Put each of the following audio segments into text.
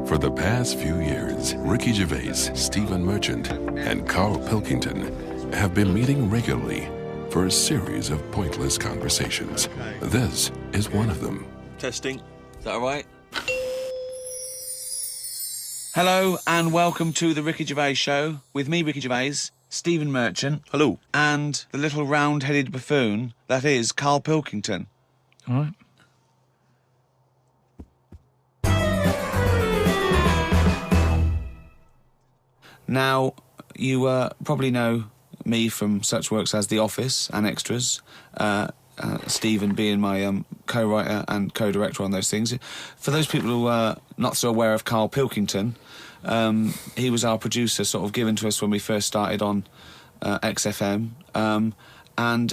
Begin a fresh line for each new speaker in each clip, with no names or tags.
For the past few years, Ricky Gervais, Stephen Merchant, and Carl Pilkington have been meeting regularly for a series of pointless conversations. This is one of them.
Testing. Is that all right?
Hello and welcome to the Ricky Gervais Show with me, Ricky Gervais, Stephen Merchant.
Hello.
And the little round-headed buffoon that is Carl Pilkington.
All right.
Now, you probably know me from such works as The Office and Extras, Stephen being my co-writer and co-director on those things. For those people who are not so aware of Carl Pilkington, he was our producer, sort of given to us when we first started on XFM. And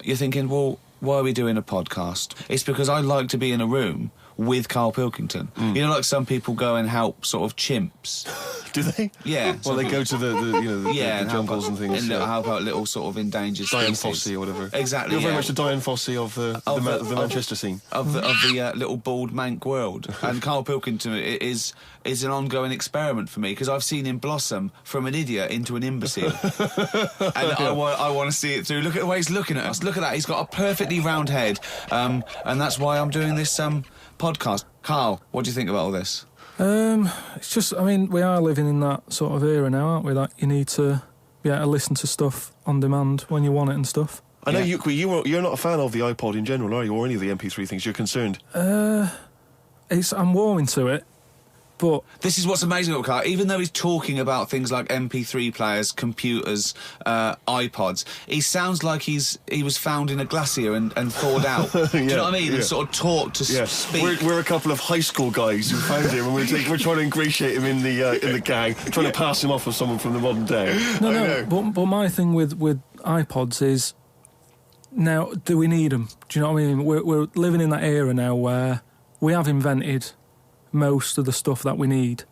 you're thinking, well, why are we doing a podcast? It's because I like to be in a room with Carl Pilkington. You know, like some people go and help sort of chimps.
Do they?
Yeah.
Well, they go to the jungles and things.
And help out little sort of endangered
Diane
species.
Fossey or whatever.
Exactly.
You're very
yeah.
much the Diane Fossey of the Manchester scene.
Of the little bald mank world. And Carl Pilkington is an ongoing experiment for me, because I've seen him blossom from an idiot into an imbecile. And I want to see it through. Look at the way he's looking at us. Look at that. He's got a perfectly round head. And that's why I'm doing this podcast. Carl, what do you think about all this?
It's just, I mean, we are living in that sort of era now, aren't we? That you need to be able to listen to stuff on demand when you want it and stuff.
I know you're not a fan of the iPod in general, are you? Or any of the MP3 things? You're concerned?
I'm warming to it, but
This is what's amazing about Carl. Even though he's talking about things like MP3 players, computers, iPods, he sounds like he was found in a glacier and thawed out. Do you know what I mean?
Yeah.
And sort of taught to speak.
We're a couple of high school guys who found him, and we're trying to ingratiate him in the gang, trying to pass him off as someone from the modern day.
No. But my thing with iPods is, now, do we need them? Do you know what I mean? We're living in that era now where we have invented most of the stuff that we need,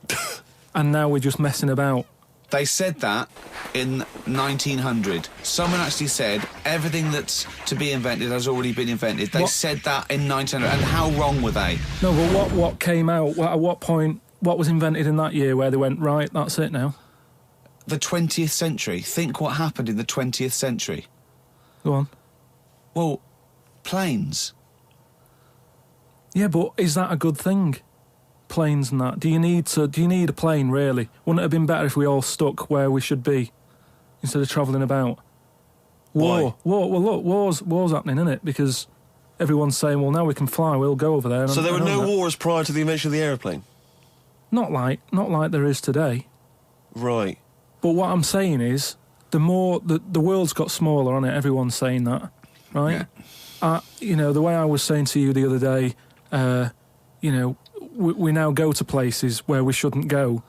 and now we're just messing about.
They said that in 1900. Someone actually said everything that's to be invented has already been invented. They said that in 1900. And how wrong were they?
No, but what came out? At what point? What was invented in that year where they went, right, that's it now?
The 20th century. Think what happened in the 20th century.
Go on.
Well, planes.
Yeah, but is that a good thing? Planes and that. Do you need a plane, really? Wouldn't it have been better if we all stuck where we should be instead of travelling about? War. Well, look, war's happening, isn't it? Because everyone's saying, well, now we can fly, we'll go over there.
So there were no wars prior to the invention of the aeroplane?
Not like there is today.
Right.
But what I'm saying is, the world's got smaller, hasn't it? Everyone's saying that, right?
Yeah.
The way I was saying to you the other day, we now go to places where we shouldn't go.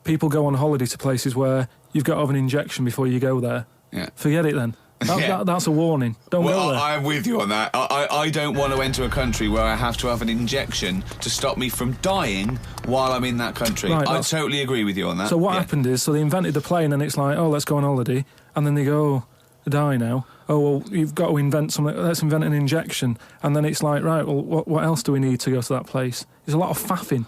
People go on holiday to places where you've got to have an injection before you go there.
Yeah.
Forget it then. That's a warning. Don't go there.
I'm with you on that. I don't want to enter a country where I have to have an injection to stop me from dying while I'm in that country.
Right,
I totally agree with you on that.
So what happened is, they invented the plane and it's like, oh, let's go on holiday. And then they go, oh, I die now. Oh, well, you've got to invent something. Let's invent an injection. And then it's like, right, well, what else do we need to go to that place? There's a lot of faffing.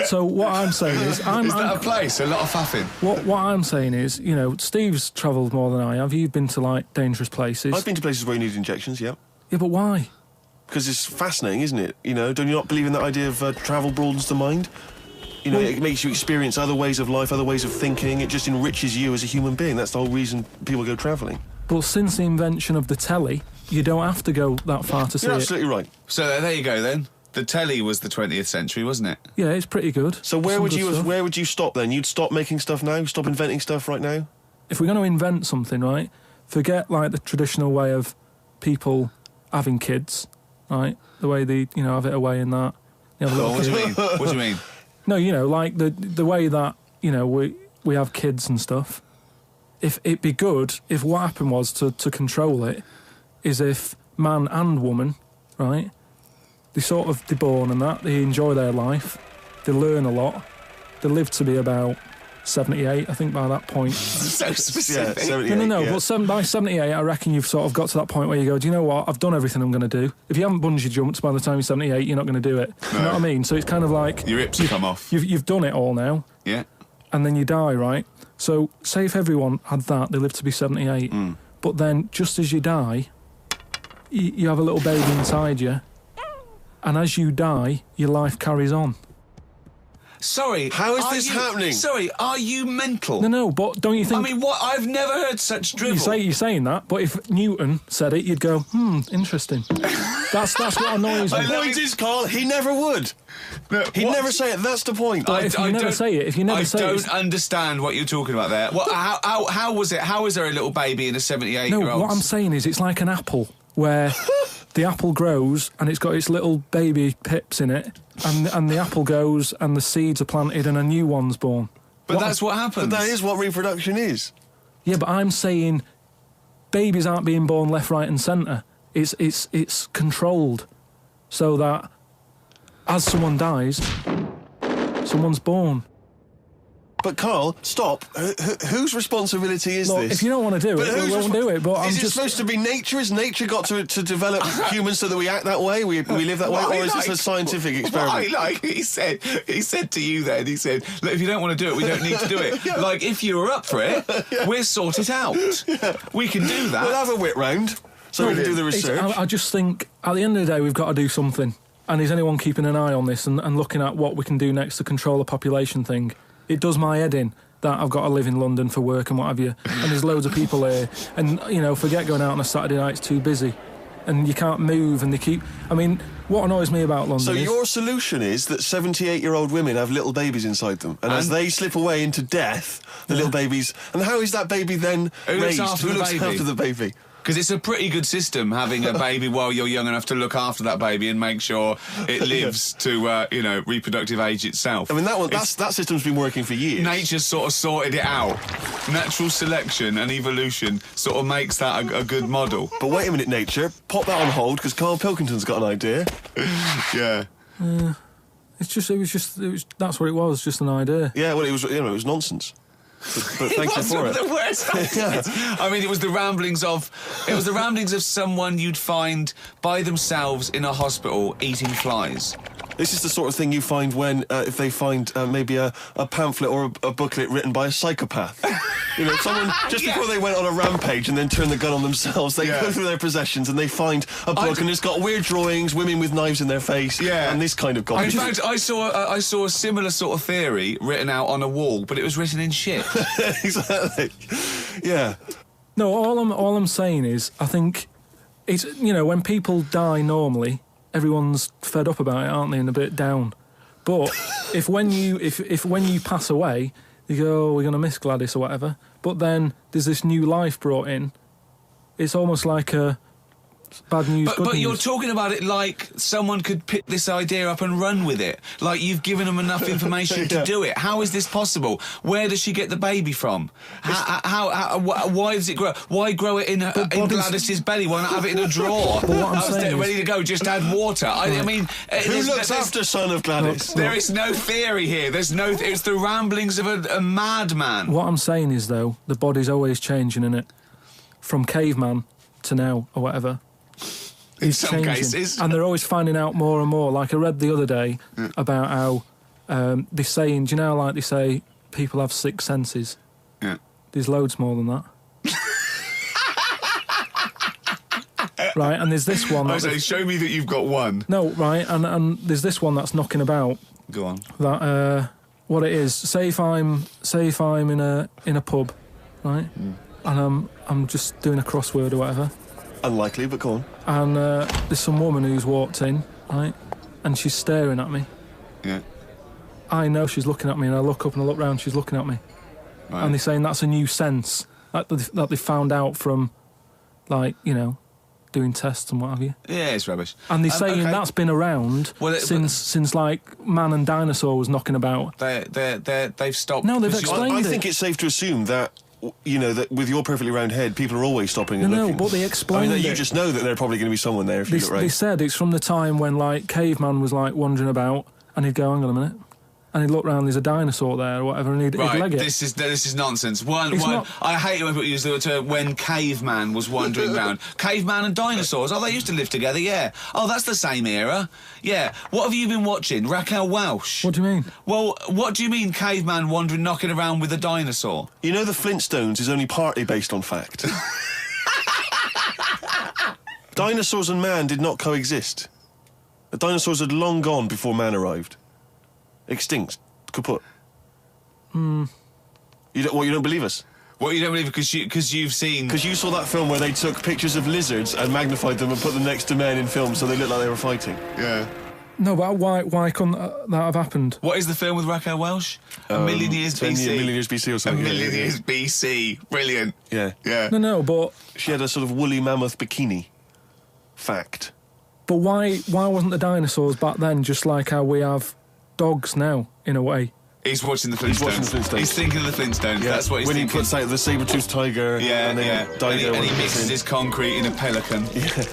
So what I'm saying is... Is
that a place? A lot of faffing?
What I'm saying is, Steve's travelled more than I have. You've been to, like, dangerous places.
I've been to places where you need injections, yeah.
Yeah, but why?
Because it's fascinating, isn't it? Don't you not believe in that idea of travel broadens the mind? It makes you experience other ways of life, other ways of thinking. It just enriches you as a human being. That's the whole reason people go travelling.
But since the invention of the telly, you don't have to go that far to see it.
You're absolutely right.
So there you go, then. The telly was the 20th century, wasn't it?
Yeah, it's pretty good.
So where would you stop then? You'd stop making stuff now? Stop inventing stuff right now?
If we're going to invent something, right, forget, like, the traditional way of people having kids, right? The way they, have it away in that.
What do you mean? What do you mean?
No, like the way that, we have kids and stuff. If it'd be good if what happened was to control it is if man and woman, right, they're born and that, they enjoy their life, they learn a lot, they live to be about 78, I think, by that point.
So specific.
Yeah, 78,
No,
yeah.
but by 78, I reckon you've sort of got to that point where you go, do you know what? I've done everything I'm going to do. If you haven't bungee jumped by the time you're 78, you're not going to do it. You know what I mean? So it's kind of like...
Your hips come off.
You've done it all now.
Yeah.
And then you die, right? So say if everyone had that, they live to be 78. But then just as you die, you have a little baby inside you. And as you die, your life carries on.
Sorry.
How is this happening?
Sorry, are you mental?
No, but don't you think...
I mean, what? I've never heard such drivel.
You're saying that, but if Newton said it, you'd go, interesting. That's what annoys me.
The point is, Carl, he never would.
No,
He'd
what?
never say it. That's the point.
But if you never say it,
I don't understand what you're talking about there. What? How was it? How is there a little baby in a 78-year-old?
No, what I'm saying is it's like an apple where the apple grows and it's got its little baby pips in it, and the apple goes and the seeds are planted and a new one's born.
But that's what happens.
But that is what reproduction is.
Yeah, but I'm saying babies aren't being born left, right, and centre. It's controlled so that as someone dies, someone's born.
But Carl, stop. Whose responsibility is
Look,
this?
if you don't want to do it, we won't do it. But
is it supposed to be nature? Has nature got to develop humans so that we act that way? We live that way, or is this a scientific experiment?
He said to you then. He said, "Look, if you don't want to do it, we don't need to do it.
Yeah.
Like if you were up for it, we'll sort it out. We can do that.
We'll have a wit round so we can do the research."
I just think at the end of the day, we've got to do something. And is anyone keeping an eye on this and looking at what we can do next to control the population thing? It does my head in that I've got to live in London for work and what have you, and there's loads of people here, and, forget going out on a Saturday night, it's too busy, and you can't move, and they keep... I mean, what annoys me about London
So
is...
your solution is that 78-year-old women have little babies inside them, and as they slip away into death, the little babies... And how is that baby then raised? Who looks after the baby?
Because it's a pretty good system having a baby while you're young enough to look after that baby and make sure it lives to, reproductive age itself.
I mean, that system's been working for years.
Nature's sort of sorted it out. Natural selection and evolution sort of makes that a good model.
But wait a minute, nature. Pop that on hold, because Carl Pilkington's got an idea.
Yeah.
That's what it was, just an idea.
Yeah, well, it was nonsense. But thank you for it.
The worst
Yeah.
I mean, it was the ramblings of someone you'd find by themselves in a hospital eating flies.
This is the sort of thing you find when, if they find maybe a pamphlet or a booklet written by a psychopath. Someone, just before they went on a rampage and then turned the gun on themselves, they go through their possessions and they find a book and it's got weird drawings, women with knives in their face, and this kind of garbage.
In fact, I saw a similar sort of theory written out on a wall, but it was written in shit.
Exactly. Yeah.
No, all I'm saying is, I think it's, when people die normally, everyone's fed up about it, aren't they, and a bit down. But if when you pass away, you go, oh, we're going to miss Gladys or whatever, but then there's this new life brought in, it's almost like a bad news, good
but
news.
you're talking about it like someone could pick this idea up and run with it. Like you've given them enough information to do it. How is this possible? Where does she get the baby from? Why does it grow? Why grow it in Gladys's belly? Why not have it in a drawer?
But what I'm saying
ready to go, just add water. I mean...
Who looks after son of Gladys?
There is no theory here. It's the ramblings of a madman.
What I'm saying is, though, the body's always changing, innit? From caveman to now, or whatever.
In some cases.
And they're always finding out more and more. Like I read the other day about how they're saying, do you know, like they say, people have 6 senses?
Yeah.
There's loads more than that. Right, and there's this one...
I say, show me that you've got one.
No, right, and there's this one that's knocking about.
Go on.
That, what it is, say if I'm in a pub, right, and I'm just doing a crossword or whatever...
Unlikely, but go on.
And there's some woman who's walked in, right? And she's staring at me.
Yeah.
I know she's looking at me, and I look up and I look round, she's looking at me.
Right.
And they're saying that's a new sense that they found out from, like, doing tests and what have you.
Yeah, it's rubbish.
And they're saying that's been around since like man and dinosaur was knocking about.
They've stopped.
No, they've explained
I think it's safe to assume that that with your perfectly round head, people are always stopping and looking.
No, but they explained
you just know that there's probably going to be someone there if you look right.
They said it's from the time when, like, caveman was, like, wandering about, and he'd go, hang on a minute. and he'd look round, there's a dinosaur there or whatever, and he'd leg it.
This is nonsense.
Not...
I hate it when people use the term when caveman was wandering around. Caveman and dinosaurs, they used to live together, yeah. Oh, that's the same era. Yeah. What have you been watching? Raquel Welch?
What do you mean?
Well, what do you mean caveman wandering, knocking around with a dinosaur?
You know the Flintstones is only partly based on fact. Dinosaurs and man did not coexist. The dinosaurs had long gone before man arrived. Extinct. Kaput. You don't believe us?
What, you don't believe because you've seen...
Because you saw that film where they took pictures of lizards and magnified them and put them next to men in films so they looked like they were fighting.
Yeah.
No, but why couldn't that have happened?
What is the film with Raquel Welch? A Million Years BC.
A Million Years BC or something.
A Million Years BC. Brilliant.
Yeah.
Yeah.
No, but...
She had a sort of woolly mammoth bikini. Fact.
But why wasn't the dinosaurs back then just like how we have dogs now, in a way?
He's watching the Flintstones. He's thinking of the Flintstones.
Yeah.
That's what he's thinking.
When he puts out the saber-toothed tiger.
Yeah,
and then
and he mixes his concrete in a pelican.
Yeah.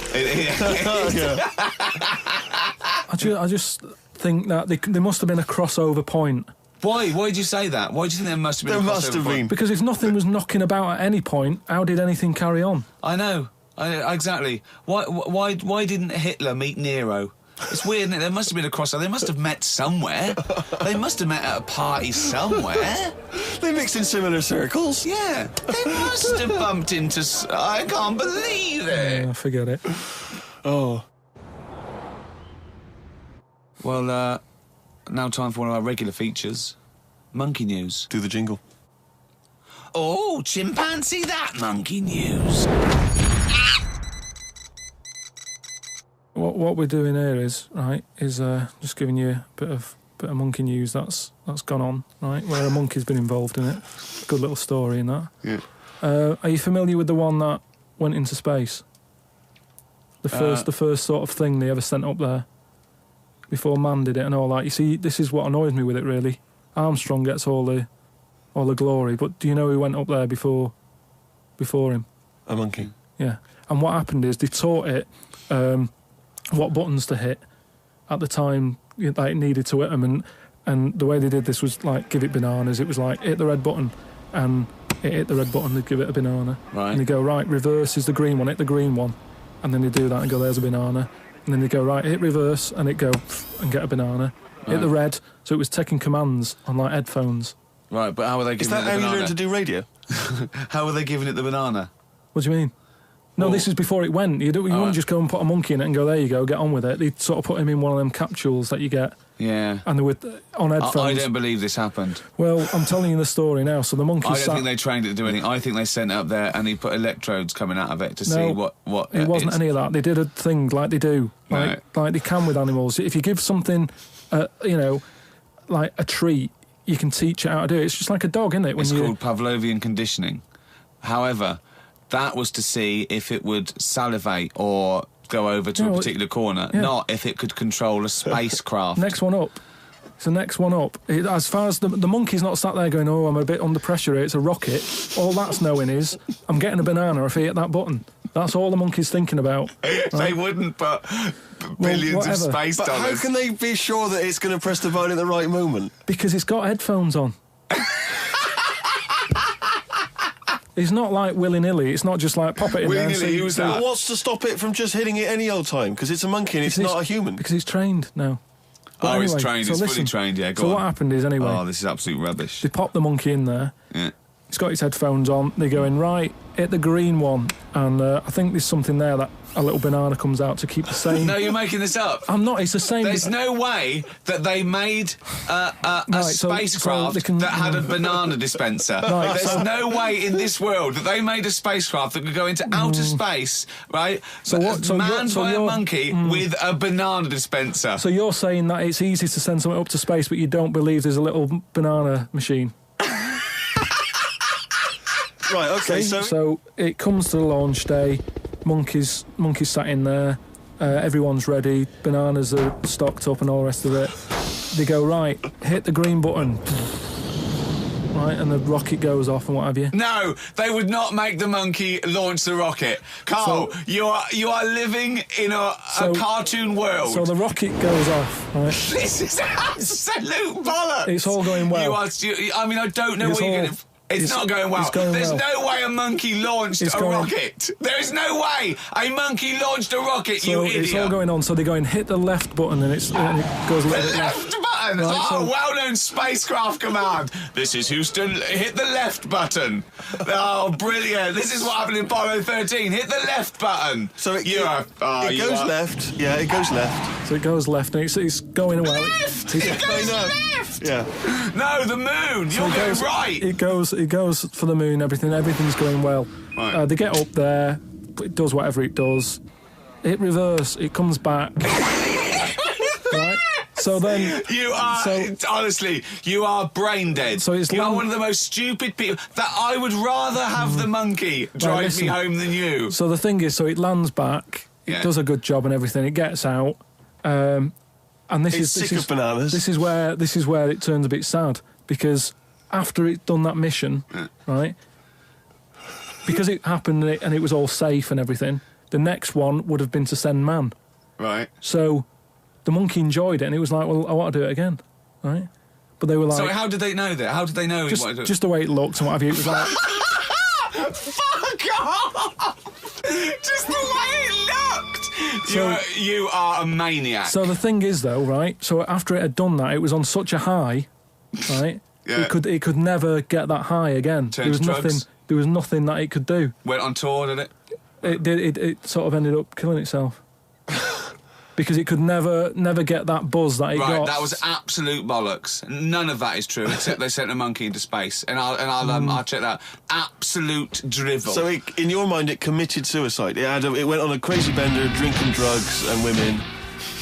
I just think that there must have been a crossover point.
Why? Why did you say that? Why do you think there must have been a crossover point?
Because if nothing was knocking about at any point, how did anything carry on?
I know. Exactly. Why didn't Hitler meet Nero? It's weird, isn't it? There must have been a crossover. They must have met somewhere. They must have met at a party somewhere.
They mixed in similar circles.
Yeah. They must have bumped into... I can't believe it.
Yeah, forget it.
Oh.
Well, now time for one of our regular features. Monkey News.
Do the jingle.
Oh, chimpanzee that monkey news.
What we're doing here is just giving you a bit of monkey news that's gone on, right? Where a monkey's been involved in it. Good little story in that.
Yeah.
Are you familiar with the one that went into space? The first sort of thing they ever sent up there before man did it and all that. You see, this is what annoys me with it really. Armstrong gets all the glory, but do you know who went up there before him?
A monkey.
Yeah. And what happened is they taught it what buttons to hit at the time that it needed to hit them, and the way they did this was like give it bananas. It was like hit the red button, and it hit the red button, they'd give it a banana.
Right.
And they go, right, reverse is the green one, hit the green one. And then they do that and go, there's a banana. And then they go, right, hit reverse, and it go and get a banana.
Right.
Hit the red, so it was taking commands on like headphones.
Right, but how were they giving it the banana?
Is that how you learned to do radio?
How were they giving it the banana?
What do you mean? No, this is before it went. You wouldn't just go and put a monkey in it and go, there you go, get on with it. They'd sort of put him in one of them capsules that you get.
Yeah.
And they were on headphones.
I don't believe this happened.
Well, I'm telling you the story now. So the monkey
I don't think they trained it to do anything. I think they sent it up there and he put electrodes coming out of it to see what
it wasn't any of that. They did a thing like they do. Like they can with animals. If you give something, like a treat, you can teach it how to do it. It's just like a dog, isn't it?
It's called Pavlovian conditioning. However, that was to see if it would salivate or go over to a particular corner, not if it could control a spacecraft.
Next one up. It's the next one up. As far as the monkey's not sat there going, oh, I'm a bit under pressure here, it's a rocket. All that's knowing is, I'm getting a banana if I hit that button. That's all the monkey's thinking about. Right?
They wouldn't put billions of space dollars.
But how can they be sure that it's going to press the button at the right moment?
Because it's got headphones on. It's not like willy-nilly. It's not just like pop it in there and see.
What's to stop it from just hitting it any old time? Because it's a monkey and it's not a human.
Because he's trained now.
But anyway, it's trained. It's fully trained, yeah.
So what happened is, anyway...
Oh, this is absolute rubbish.
They popped the monkey in there.
Yeah.
He's got his headphones on. They go in, right, hit the green one. And I think there's something there that a little banana comes out to keep the same...
No, you're making this up.
I'm not, it's the same...
There's no way that they made a spacecraft that had a banana dispenser.
Right,
There's no way in this world that they made a spacecraft that could go into outer space, right? Manned by a monkey with a banana dispenser.
So you're saying that it's easy to send something up to space, but you don't believe there's a little banana machine?
Right, okay,
so it comes to the launch day, monkeys sat in there, everyone's ready, bananas are stocked up and all the rest of it. They go, right, hit the green button. right, and the rocket goes off and what have you.
No, they would not make the monkey launch the rocket. Carl,
So-
you are living in a cartoon world.
So the rocket goes off, right?
This is absolute bollocks.
It's all going well.
I don't know
It's
what you're
all-
going to... It's not going well.
it's going
There's
well.
no way a monkey launched
It's
a
going-
rocket. There is no way a monkey launched a rocket,
So
you idiot.
it's all going on. So they go and hit the left button, and it goes a little
The
bit left.
left button!
Right, so-
Well-known spacecraft command. This is Houston. Hit the left button. Oh, brilliant. This is what happened in Apollo 13. Hit the left button.
So it
You
goes
are-
left. Yeah, it goes left.
So it goes left, and it's going well.
Left!
It,
It goes
I know.
left!
Yeah.
No, the moon. You're
it
going
goes
right.
It goes for the moon. Everything's going well.
Right.
They get up there. It does whatever it does. It reverse. It comes back. Right. So then.
You are, honestly, you are brain dead.
So it's
you are
long-
one of the most stupid people. That I would rather have the monkey drive me
listen.
home than you.
So the thing is, so it lands back.
Yeah.
It does a good job and everything. It gets out. And this
It's
is
sick
this
of bananas.
This is where it turns a bit sad, because after it's done that mission, right? Because it happened and it was all safe and everything. The next one would have been to send man.
Right.
So the monkey enjoyed it, and it was like, well, I want to do it again, right? But they were like,
So how did they know that? How did they know he wanted to...
just the way it looked and what have you. It was like,
Fuck off! Just the way it looked!
So-
you are a maniac.
so the thing is though, right? So after it had done that, it was on such a high, right?
Yeah.
It could never get that high again.
Turn to drugs?
There was nothing that it could do.
Went on tour, did it?
It sort of ended up killing itself because it could never get that buzz that it
Right,
got.
that was absolute bollocks. None of that is true, except they sent a monkey into space, and I'll check that. Absolute drivel.
So in your mind, it committed suicide. It went on a crazy bender, drinking drugs and women.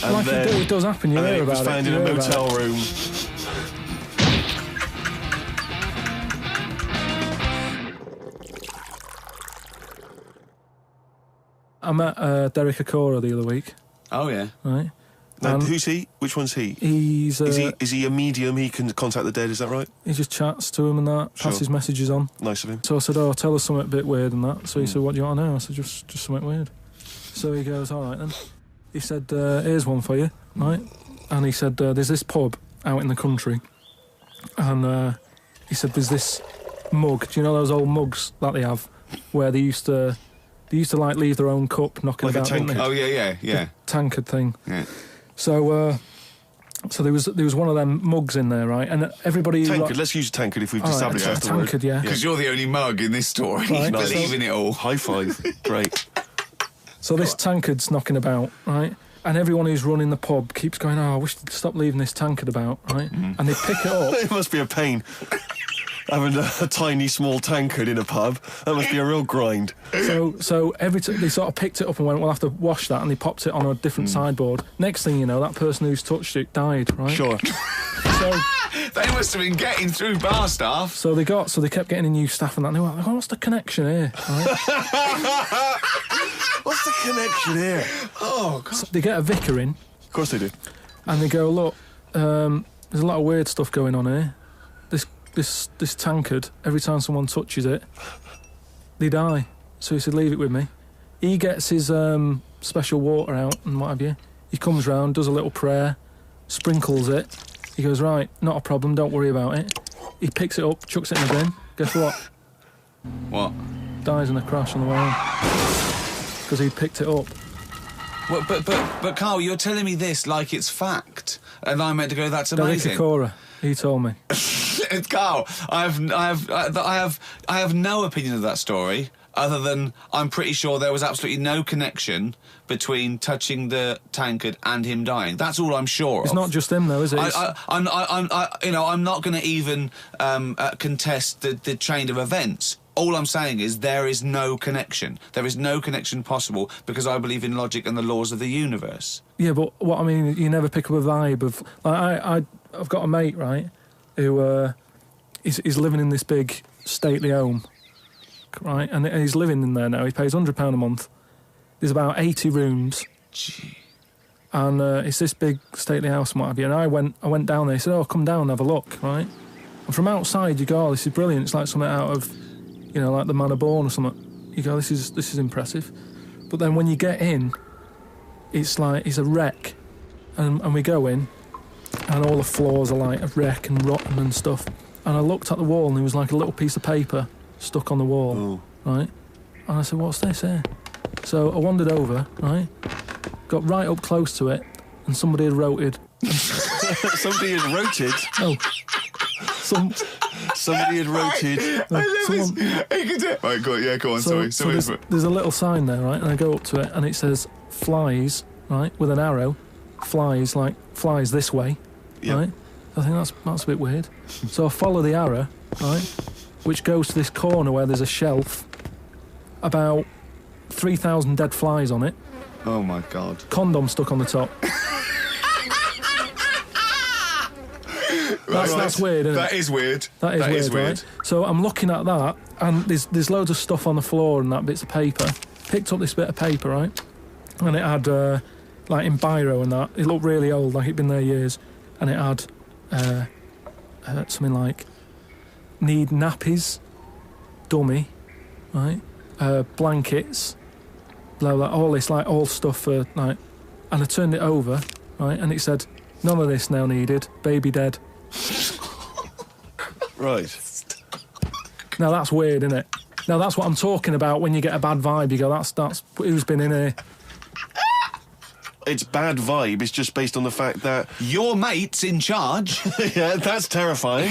And
like
then,
it does happen. You
and then
hear
it was
about
found
it.
in
You
a
hear about
motel
it.
room.
I met Derek Acora the other week,
oh yeah.
right?
Now,
And
who's he? Which one's he?
He's
Is he a medium? He can contact the dead. Is that right?
he just chats to him and that, passes
Sure.
messages on.
Nice of him.
So I said, "Oh, tell us something a bit weird and that." So he said, "What do you want to know?" I said, "Just something weird." So he goes, "All right then." He said, "Here's one for you, right?" And he said, "There's this pub out in the country, and he said there's this mug. Do you know those old mugs that they have, where they used to like leave their own cup knocking
Like a
about, didn't they?
tankard.
Oh yeah.
Tankard thing."
Yeah.
So there was one of them mugs in there, right? And everybody
Tankard. Let's use tankard if we've
All right,
established
a
that's the word.
tankard, yeah.
Because you're the only mug in this story.
Right.
You
Nice.
believe in it all.
High five. Great.
So this tankard's knocking about, right? And everyone who's running the pub keeps going, "Oh, I wish they'd stop leaving this tankard about," right? And they pick it up.
It must be a pain. Having a tiny, small tankard in a pub. That must be a real grind.
So every they sort of picked it up and went, "We'll have to wash that," and they popped it on a different sideboard. Next thing you know, that person who's touched it died, right?
Sure.
So
They must have been getting through bar staff.
so they kept getting in new staff and that. And they were like, "Oh, what's the connection here?" Right?
What's the connection here?
Oh, God.
So they get a vicar in
Of course they do.
and they go, "Look, there's a lot of weird stuff going on here. This tankard, every time someone touches it, they die." So he said, "Leave it with me." He gets his special water out and what have you. He comes round, does a little prayer, sprinkles it. He goes, "Right, not a problem, don't worry about it." He picks it up, chucks it in the bin. Guess what?
What?
Dies in a crash on the way home. Because he picked it up.
Well, but Carl, you're telling me this like it's fact, and I'm meant to go, "That's
Derek
amazing."
Acora, he told me.
Carl, I have no opinion of that story other than I'm pretty sure there was absolutely no connection between touching the tankard and him dying. That's all I'm sure
It's
of.
not just him though, is it?
I'm not going to even contest the chain of events. All I'm saying is there is no connection. There is no connection possible because I believe in logic and the laws of the universe.
Yeah, but what I mean, you never pick up a vibe of. Like, I've got a mate, right, who is living in this big stately home, right, and he's living in there now. He pays £100 a month. There's about 80 rooms,
Gee.
and it's this big stately house and what have you. And I went down there. He said, "Oh, come down and have a look," right. From outside, you go, oh, this is brilliant. It's like something out of, like The Man of Born or something. You go, this is impressive. But then when you get in, it's like it's a wreck, and we go in, and all the floors are like a wreck and rotten and stuff. And I looked at the wall, and there was like a little piece of paper stuck on the wall, right? And I said, "What's this here?" So I wandered over, right? Got right up close to it, and somebody had wrote it.
Somebody had wrote it.
Oh,
somebody had wrote it.
I love this. Right, go on.
So
Sorry.
there's a little sign there, right? And I go up to it, and it says "flies," right, with an arrow. Flies, like flies this way, right? I think that's a bit weird. So I follow the arrow, right, which goes to this corner where there's a shelf, about 3,000 dead flies on it.
Oh my God.
Condom stuck on the top. That's weird, isn't it?
That is weird.
That is weird, right? So I'm looking at that, and there's loads of stuff on the floor and that, bits of paper. Picked up this bit of paper, right? And it had, like in biro and that, it looked really old, like it'd been there years. And it had something like, need nappies, dummy, right? Blankets, blah, blah, all this, like, all stuff for, like... And I turned it over, right? And it said, none of this now needed, baby dead.
Right.
Now that's weird, isn't it? Now that's what I'm talking about when you get a bad vibe. You go, that's who's been in here.
It's bad vibe. It's just based on the fact that
your mate's in charge.
Yeah, that's terrifying.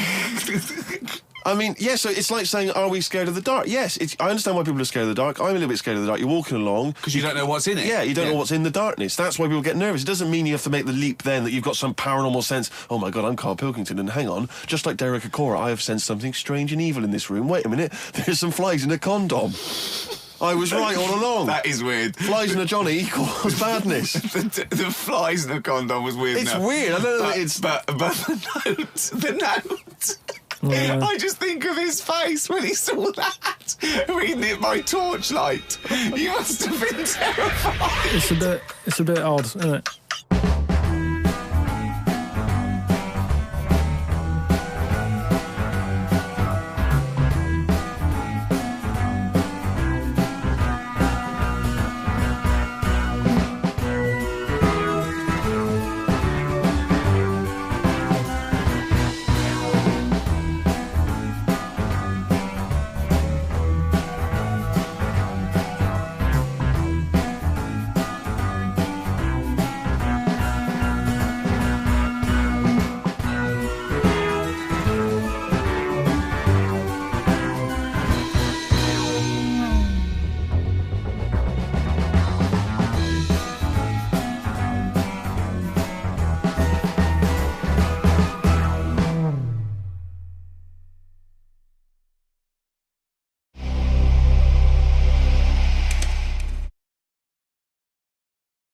I mean, yeah, so it's like saying, are we scared of the dark? Yes, I understand why people are scared of the dark. I'm a little bit scared of the dark. You're walking along.
Because you don't know what's in it.
Yeah, you don't know what's in the darkness. That's why people get nervous. It doesn't mean you have to make the leap then that you've got some paranormal sense. Oh my God, I'm Carl Pilkington, and hang on, just like Derek Acora, I have sensed something strange and evil in this room. Wait a minute, there's some flies in a condom. I was right all along.
That is weird.
Flies in a Johnny equals badness.
the flies in a condom was weird.
It's weird. I don't know.
But the note. Yeah. I just think of his face when he saw that, reading it by torchlight. You must have been terrified.
It's a bit odd, isn't it?